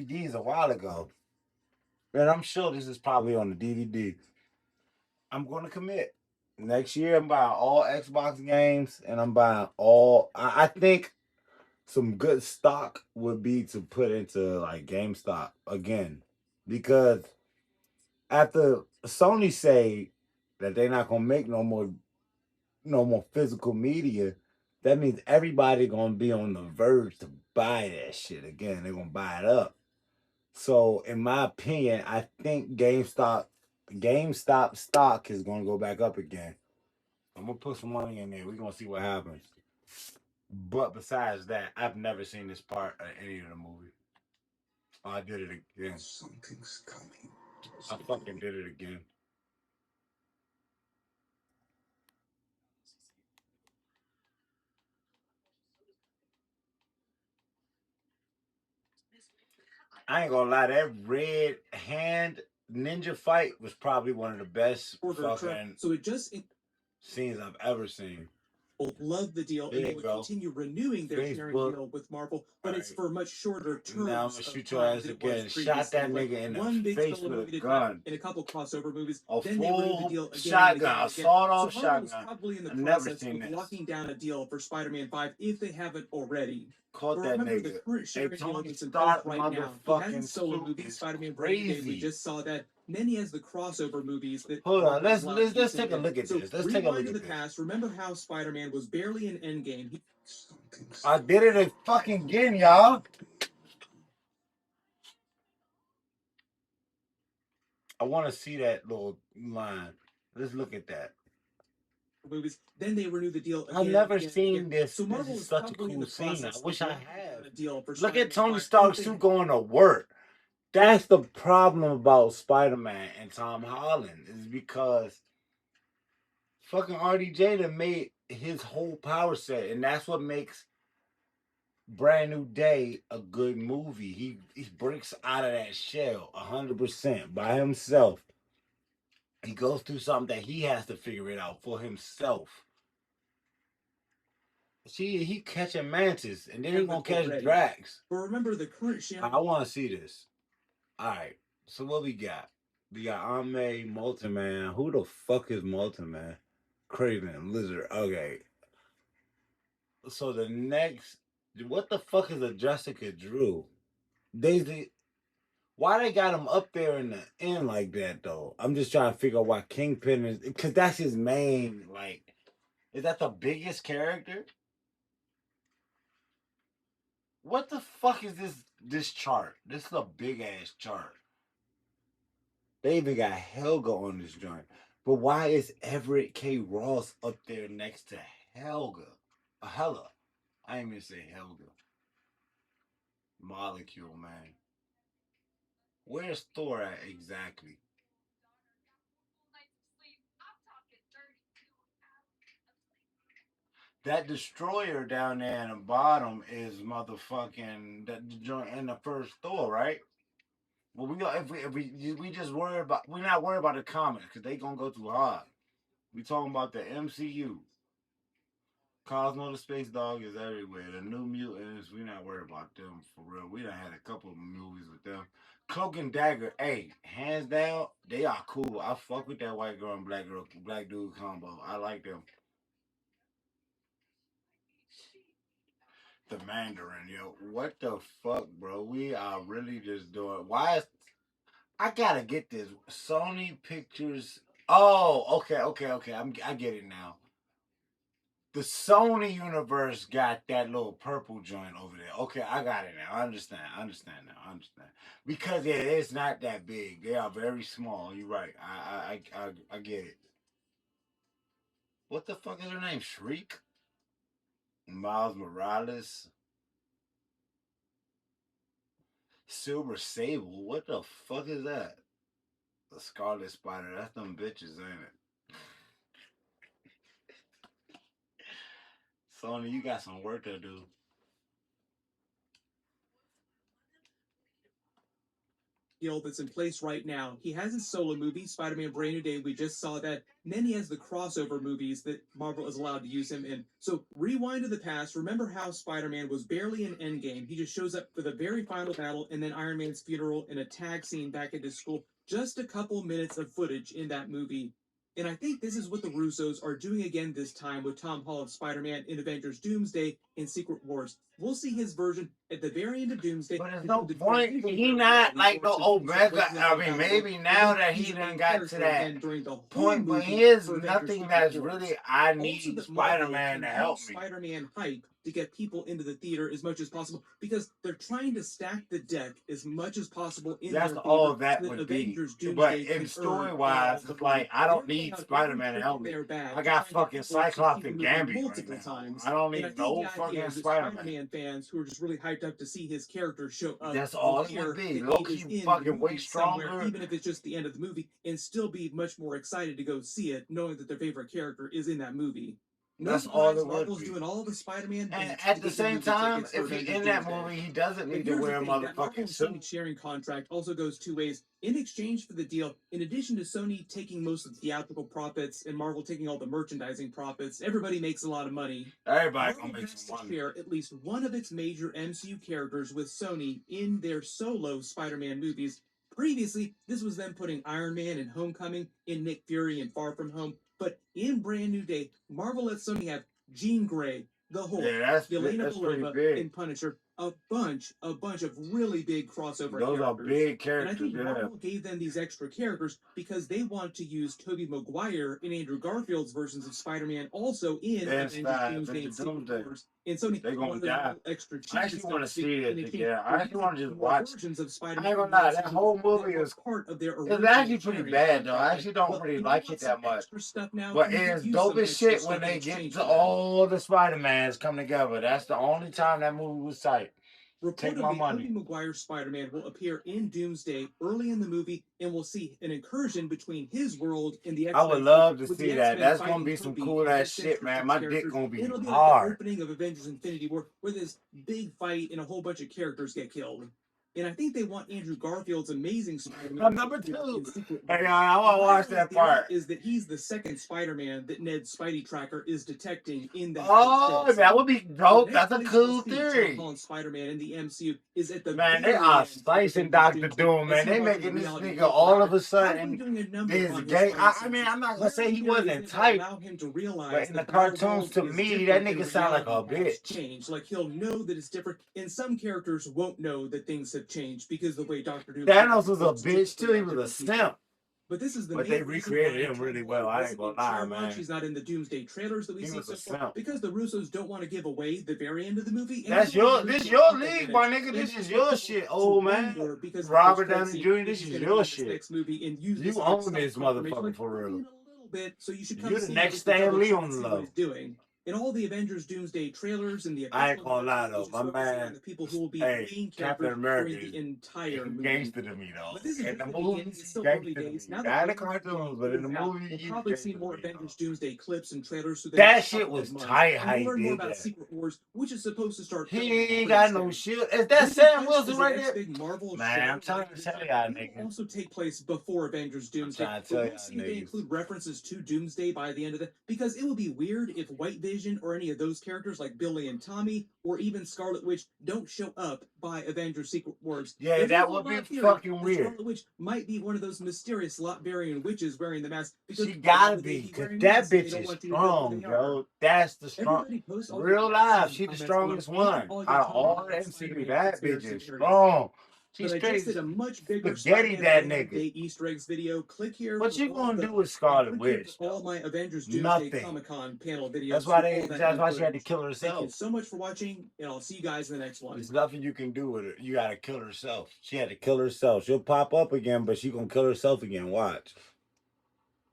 DVDs a while ago, and I'm sure this is probably on the DVD. I'm going to commit. Next year, I'm buying all Xbox games, and I'm buying all. I think some good stock would be to put into like GameStop again, because after Sony say that they're not gonna make no more physical media, that means everybody gonna be on the verge to buy that shit again. They're gonna buy it up. So in my opinion, I think GameStop stock is gonna go back up again. I'm gonna put some money in there. We're gonna see what happens. But besides that, I've never seen this part of any of the movie. Oh, I did it again. Something's coming. I fucking did it again. I ain't gonna lie, that red hand ninja fight was probably one of the best fucking scenes I've ever seen. Love the deal, and they would continue renewing their sharing deal with Marvel, but it's for much shorter terms. Now I'm gonna shoot your ass again. Shot that nigga in the face with a gun. In a couple crossover movies, a full shotgun, a sawed-off shotgun. Probably in the process of locking down a deal for Spider-Man 5 if they haven't already. Caught that nigga. Hey, Tony Stark, motherfucking solo movie, Spider-Man crazy. We just saw that. And then he has the crossover movies that. Hold on, let's take a look at this. Let's take a look at the past. Remember how Spider-Man was barely an Endgame. I did it fucking again, y'all. I want to see that little line. Let's look at that. Movies. Then they renew the deal. I've never seen this. So Marvel is such a cool scene. I wish I had. Look at Tony Stark suit going to work. That's the problem about Spider-Man and Tom Holland, is because fucking RDJ done made his whole power set, and that's what makes Brand New Day a good movie. He breaks out of that shell 100% by himself. He goes through something that he has to figure it out for himself. See, he catching mantis, and then he gonna catch Drax. But remember the current I want to see this. All right, so what we got? We got Aunt May, Molten Man. Who the fuck is Molten Man? Craven, Lizard. Okay. So the next, what the fuck is a Jessica Drew? Daisy, why they got him up there in the end like that though? I'm just trying to figure out why Kingpin is, because that's his main, like, is that the biggest character? What the fuck is this chart? This is a big ass chart. They even got Helga on this joint. But why is Everett K. Ross up there next to Helga? Hella. I ain't even say Helga. Molecule, man. Where's Thor at exactly? That destroyer down there in the bottom is motherfucking that joint in the first Thor, right? Well, if we just worry about, we're not worried about the comics because they gonna go too hard. We talking about the MCU. Cosmo the Space Dog is everywhere. The New Mutants, we not worried about them for real. We done had a couple of movies with them. Cloak and Dagger, hey, hands down, they are cool. I fuck with that white girl and black dude combo. I like them. The Mandarin, yo. What the fuck, bro? We are really just doing. Why is I gotta get this Sony Pictures? Oh, okay. I get it now. The Sony universe got that little purple joint over there. Okay, I got it now. I understand. Because yeah, it's not that big. They are very small. You're right. I get it. What the fuck is her name? Shriek? Miles Morales? Silver Sable? What the fuck is that? The Scarlet Spider. That's them bitches, ain't it? Sony, you got some work to do. deal that's in place right now. He has his solo movie, Spider-Man Brand New Day. We just saw that. And then he has the crossover movies that Marvel is allowed to use him in. So rewind to the past. Remember how Spider-Man was barely in Endgame. He just shows up for the very final battle and then Iron Man's funeral and a tag scene back at his school. Just a couple minutes of footage in that movie. And I think this is what the Russos are doing again this time with Tom Holland's Spider-Man in Avengers Doomsday and Secret Wars. We'll see his version at the very end of Doomsday. But there's no point. He not like the Omega. I mean, maybe now that he done got to that point, but here's nothing that's really, I need Spider-Man to help me. Spider-Man hype to get people into the theater as much as possible because they're trying to stack the deck as much as possible in That's their all theater that so would Avengers be. Doomsday But can in earn story-wise, all it's the like, money. I don't They're need going out Spider-Man to every help me. their bag I to got find fucking people to Cyclops keep the and movie Gambit right multiple now. times. I don't And I need think no the idea fucking is that Spider-Man. Spider-Man fans who are just really hyped up to see his character show up That's will all it hear would be. that he is Low-key in the fucking way movie somewhere, stronger. even if it's just the end of the movie, and still be much more excited to go see it, knowing that their favorite character is in that movie. No That's all surprise, it would Marvel's be. doing all the Spider-Man And bits at to the get the same movie time, tickets for if he Avengers in that Doomsday. movie, he doesn't But need to here's the wear a thing, that Marvel motherfucking and Sony suit. sharing contract also goes two ways. In exchange for the deal, in addition to Sony taking most of the theatrical profits and Marvel taking all the merchandising profits, everybody makes a lot of money. Everybody Marvel gonna make has some to money. share at least one of its major MCU characters with Sony in their solo Spider-Man movies. Previously, this was them putting Iron Man in Homecoming, in Nick Fury and Far From Home, but in Brand New Day, Marvel let Sony have Jean Grey, the Hulk, Yeah, Yelena that's pretty Belova, big. and Punisher, a bunch of really big crossover Those are characters. big And I characters. think Yeah. Marvel gave them these extra characters because they want to use Tobey Maguire and Andrew Garfield's versions of Spider-Man also in That's Avengers fine. Doomsday and Secret Doomsday. Wars. And Sony They gonna wanted a die. little extra cheese I actually want to see in it exchange together. for I actually want to using just more watch. versions of I Spider-Man ain't gonna in the lie, that MCU whole that movie were is part of their it's original actually pretty sharing bad though. I contract. actually don't Well, really you know, like want it some that much. extra stuff now? But You can it's use dope some as extra shit when stuff in they get exchange to for that. all the Spider-Mans come together. That's the only time that movie was tight. Take my Reportedly, money. Tobey Maguire's Spider-Man will appear in Doomsday early in the movie, and we'll see an incursion between his world and the I would X-Men. love to with see the that. X-Men That's gonna fighting be some Tobey cool and ass his shit, man. Sinister My Six dick characters. gonna be It'll be like the hard. opening of Avengers Infinity War, where this big fight and a whole bunch of characters get killed. And I think they want Andrew Garfield's amazing Spider-Man Number in two. Secret Hey, Wars. I want to watch that part. Is that he's the second Spider-Man that Ned's Spidey tracker is detecting in that. Oh, that would be dope. That's a cool Tom theory. Holland's Spider-Man in the MCU is at the Man, they very are end of slicing Avengers Dr. Doomsday Doom, man. as he They watches making this reality nigga roll all around. of a Probably sudden doing a number this on his gay. Spidey I mean, senses. I'm not gonna Their say he theory is wasn't that it'll tight, allow him to realize but in the that cartoons, to Firewall is me, that different nigga and sound like a reality has bitch. changed. Like he'll know that it's different, and some characters won't know that things have changed because the way Doctor Doom. Thanos was a bitch too. He was a simp. But this is the But main they reason recreated why him really Tom well. Holland I ain't wasn't gonna in lie, too much. man. He's not in the Doomsday trailers that we He see was so a far simp. because the Russos don't want to give away the very end of the movie. And That's your, this your league, my nigga. This is your shit, old man. Robert Downey Jr., this is your shit. You own this motherfucker for real. Bit, so you should come You're the see next Stan Lee on the what low. he's doing. In all the Avengers Doomsday trailers and the I ain't gonna lie though, my man. the people who will be Hey, main Captain characters America during is the entire movie. gangster to me though. But this is In the just the beginning. movies, It's he's still early gangster to me. days. Now Not that in the cartoons, but in the out, movie, we'll he's probably see gangster more to me, Avengers though. Doomsday clips and trailers. That shit was tight how and he we'll learn more did about that. Secret Wars, which is supposed to start. He ain't got no shield. Is that Sam Wilson right there? Big Marvel Man, I'm trying to tell y'all niggas. niggas. Also take place before Avengers Doomsday. I'm trying to tell y'all We'll see if they niggas. include references to Doomsday by the end of it, because it would be weird if White Vision or any of those characters like Billy and Tommy or even Scarlet Witch don't show up by Avengers Secret Wars. Yeah, that would be fucking weird. Scarlet Witch might be one of those mysterious Latvian witches wearing the mask. She gotta be, because that bitch is strong, bro. That's the strong. Real life, she the strongest one. Out of all the MCU, that bitch is strong. She's straight a much bigger spaghetti that nigga. Easter eggs video. Click here. What you gonna do with Scarlet Witch? All my Avengers Nothing. Comic-Con panel videos. That's why that's why she had to kill herself. Thank you so much for watching, and I'll see you guys in the next one. There's nothing you can do with her. You gotta kill herself. She had to kill herself. She'll pop up again, but she gonna kill herself again. Watch.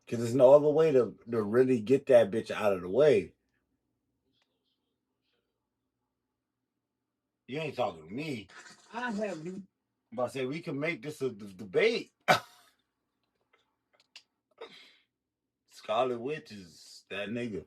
Because there's no other way to really get that bitch out of the way. You ain't talking to me. I have you. I'm about to say we can make this a debate. Scarlet Witch is that nigga.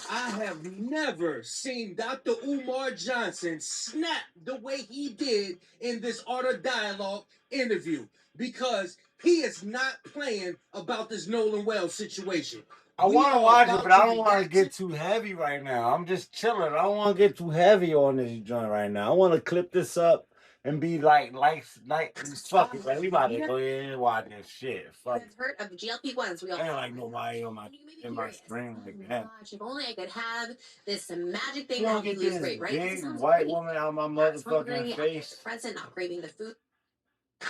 I have never seen Dr. Umar Johnson snap the way he did in this Art of Dialogue interview because he is not playing about this Nolan Wells situation. I We want to are watch it, about but I to don't want to react get too heavy right now. I'm just chilling. I don't want to get too heavy on this joint right now. I want to clip this up and be like, fuck it, man. We about to go ahead and watch this shit. Fuck I've heard of GLP-1s. We all ain't like nobody on my stream like that. gosh, if only I could have this magic thing You that don't helps you get lose this weight, right? 'Cause it big sounds white great. woman out my Not motherfucking hungry, face. present, not craving the food.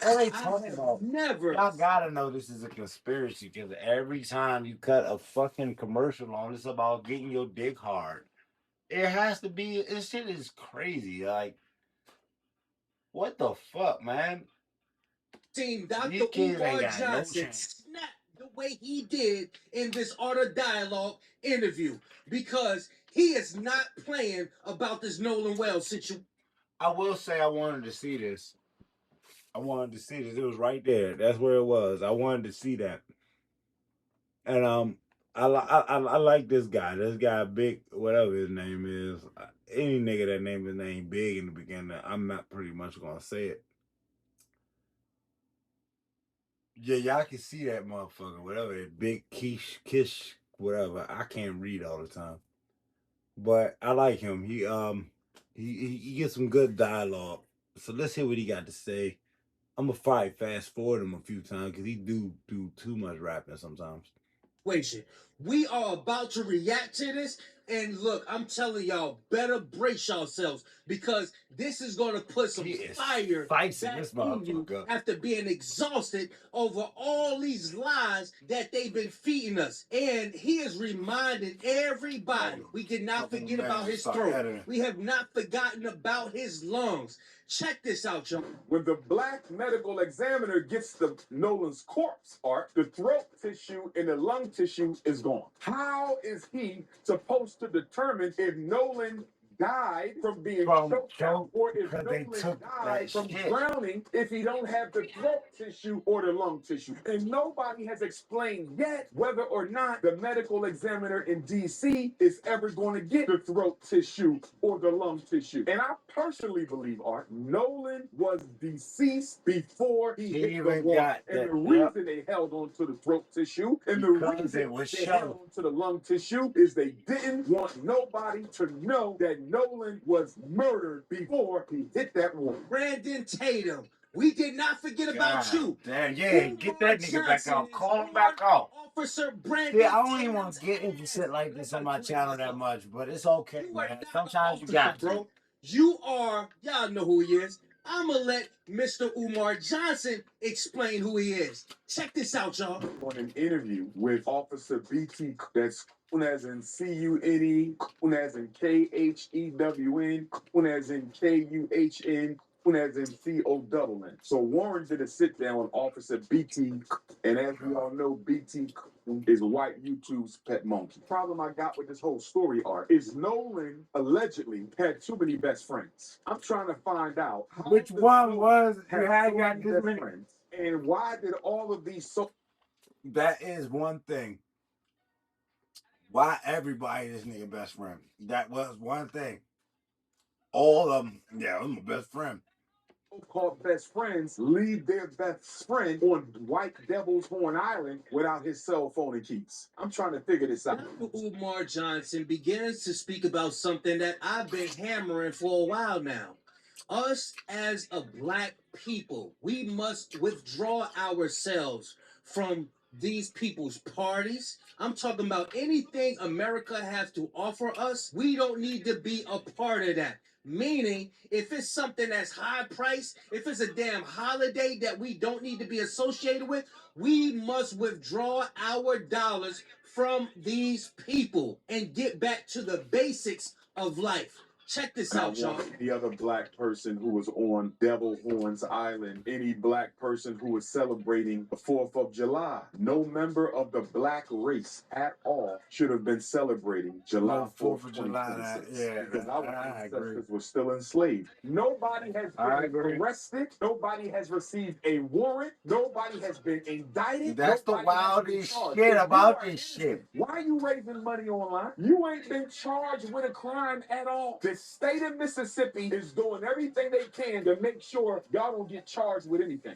What they I talking have about? never. Y'all gotta know this is a conspiracy because every time you cut a fucking commercial on, it's about getting your dick hard. It has to be. This shit is crazy. Like, what the fuck, man? Seen Dr. These kids ain't Umar got no Johnson chance. snap the way he did in this Art of Dialogue interview because he is not playing about this Nolan Wells situation. I will say I wanted to see this. I wanted to see this. It was right there. That's where it was. I wanted to see that. And I like this guy. This guy, Big, whatever his name is. Any nigga that named his name Big in the beginning, I'm not pretty much gonna say it. Yeah, y'all can see that motherfucker, whatever. Big Kish, whatever. I can't read all the time, but I like him. He gets some good dialogue. So let's hear what he got to say. I'm gonna probably fast forward him a few times because he do too much rapping sometimes. We are about to react to this, and look, I'm telling y'all, better brace yourselves because this is gonna put some fire back in you after being exhausted over all these lies that they've been feeding us. And he is reminding everybody we did not forget about his throat. We have not forgotten about his lungs. Check this out, y'all. When the black medical examiner gets the Nolan's corpse art, the throat tissue and the lung tissue is gone. How is he supposed to determine if Nolan died from being choked out or if Nolan died from drowning if he don't have the throat tissue or the lung tissue? And nobody has explained yet whether or not the medical examiner in DC is ever going to get the throat tissue or the lung tissue. And I personally believe, Art, Nolan was deceased before he hit the water. And the reason they held on to the throat tissue and the reason they held on to the lung tissue is they didn't want nobody to know that Nolan was murdered before he hit that water. Brandon Tatum, we did not forget about you. Damn, yeah, get that nigga back out. Call him back out. Officer Brandon. Yeah, I don't even want to get into shit like this on my channel that much, but it's okay, man. Sometimes you got to. Bro. You are, y'all know who he is. I'm gonna let Mr. Umar Johnson explain who he is. Check this out, y'all. On an interview with Officer BT, that's Kun as in CUNE, Kun as in KHEWN, Kun as in KUHN, Kun as in CONN. So Warren did a sit down with Officer BT, and as we all know, BT is white YouTube's pet monkey. Problem I got with this whole story, Art, is Nolan allegedly had too many best friends. I'm trying to find out Which one was you had got this many friends, and why did all of these so. That is one thing. Why everybody this nigga best friend? That was one thing. All of them, yeah, I'm my best friend. So-called best friends leave their best friend on White Devil's Horn Island without his cell phone and keys. I'm trying to figure this out. Umar Johnson begins to speak about something that I've been hammering for a while now. Us as a black people, we must withdraw ourselves from these people's parties. I'm talking about anything America has to offer us. We don't need to be a part of that. Meaning, if it's something that's high priced, if it's a damn holiday that we don't need to be associated with, we must withdraw our dollars from these people and get back to the basics of life. Check this I out, y'all. want the other black person who was on Devil Horns Island, any black person who was celebrating the 4th of July. No member of the black race at all should have been celebrating July No 4th, 4th of July. 2026. Yeah, Because our I agree. ancestors were still enslaved. Nobody has I been agree. arrested. Nobody has received a warrant. Nobody has been indicted. That's the Nobody has been wildest charged. shit If you about are this shit. innocent, why are you raising money online? You ain't been charged with a crime at all. The state of Mississippi is doing everything they can to make sure y'all don't get charged with anything.